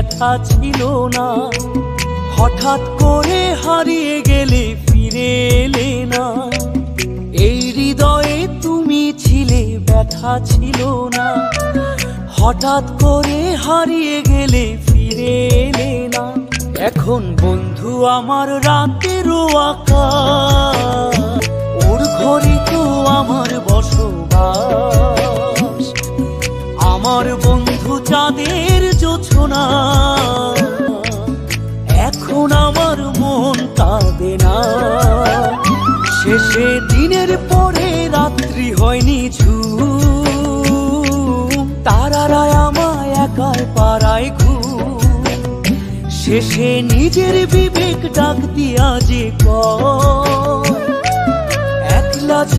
ব্যথা ছিল না। হঠাৎ করে হারিয়ে গেলে ফিরে এলে না। এই হৃদয়ে তুমি ছিলে, ব্যথা ছিল না। হঠাৎ করে হারিয়ে গেলে ফিরে এলে না। এখন বন্ধু আমার রাতেরও আকাশ, ওর ঘরে তো আমার বসবাস। আমার বন্ধু চাঁদের জোছনা, এখন আমার মন কাঁদে না। শেষে দিনের পরে রাত্রি হয়নি ঝুম, তারারা আমায় একাই পাড়ায় ঘুম। শেষে নিজের বিবেক ডাক দিয়া যে কয় একলা